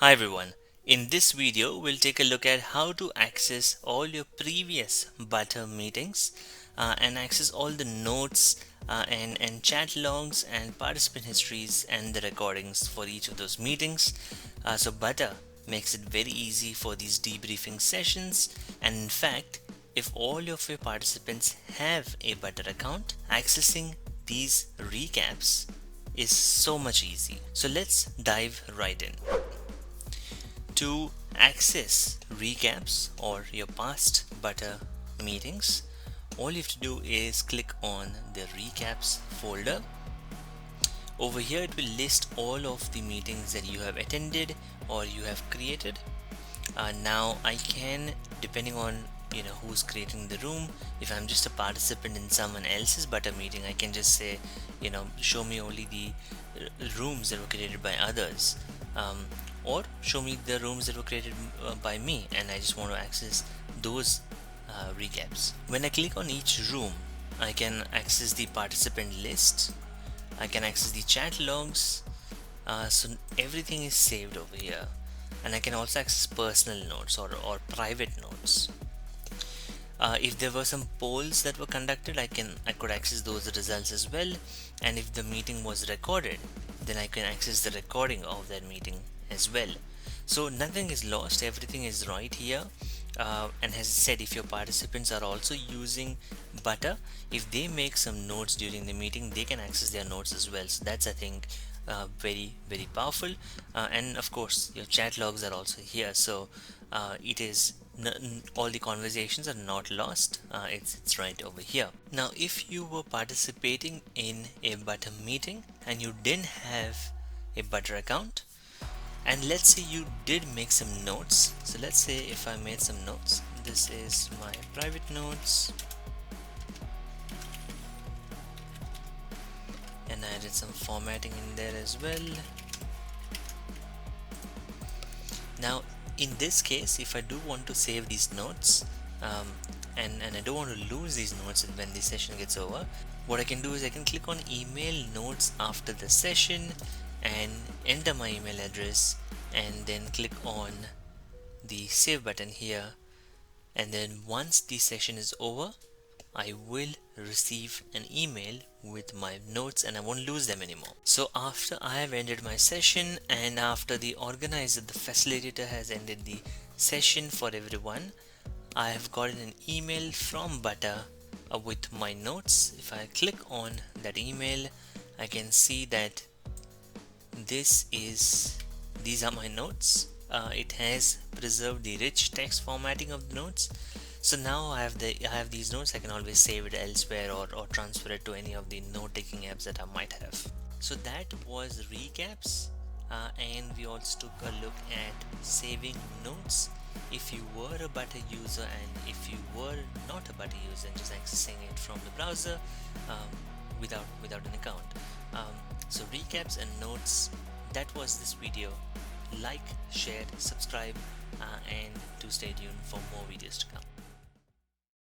Hi everyone. In this video, we'll take a look at how to access all your previous Butter meetings and access all the notes and chat logs and participant histories and the recordings for each of those meetings. So Butter makes it very easy for these debriefing sessions, and in fact, if all of your participants have a Butter account, accessing these recaps is so much easy. So let's dive right in. To access recaps or your past Butter meetings, all you have to do is click on the recaps folder. Over here it will list all of the meetings that you have attended or you have created. Now I can, depending on who's creating the room, if I'm just a participant in someone else's Butter meeting, I can just say show me only the rooms that were created by others, or show me the rooms that were created by me, and I just want to access those recaps. When I click on each room, I can access the participant list, I can access the chat logs, so everything is saved over here, and I can also access personal notes or private notes. If there were some polls that were conducted, I could access those results as well, and if the meeting was recorded, then I can access the recording of that meeting as well. So nothing is lost, everything is right here. And as I said, if your participants are also using Butter, if they make some notes during the meeting, they can access their notes as well. So that's, I think, very powerful. And of course your chat logs are also here, so it is all the conversations are not lost. It's right over here. Now if you were participating in a Butter meeting and you didn't have a Butter account, and let's say you did make some notes, so let's say if I made some notes, this is my private notes, and I added some formatting in there as well. Now in this case, if I do want to save these notes, and I don't want to lose these notes when the session gets over, what I can do is I can click on email notes after the session and enter my email address, and then click on the save button here, and then once the session is over, I will receive an email with my notes and I won't lose them anymore. So after I have ended my session and after the organizer, the facilitator, has ended the session for everyone, I have gotten an email from Butter with my notes. If I click on that email, I can see that these are my notes. It has preserved the rich text formatting of the notes. So now I have these notes. I can always save it elsewhere or transfer it to any of the note-taking apps that I might have. So that was recaps, and we also took a look at saving notes if you were a Butter user and if you were not a Butter user and just accessing it from the browser without an account. So recaps and notes, that was this video. Like, share, subscribe, and to stay tuned for more videos to come.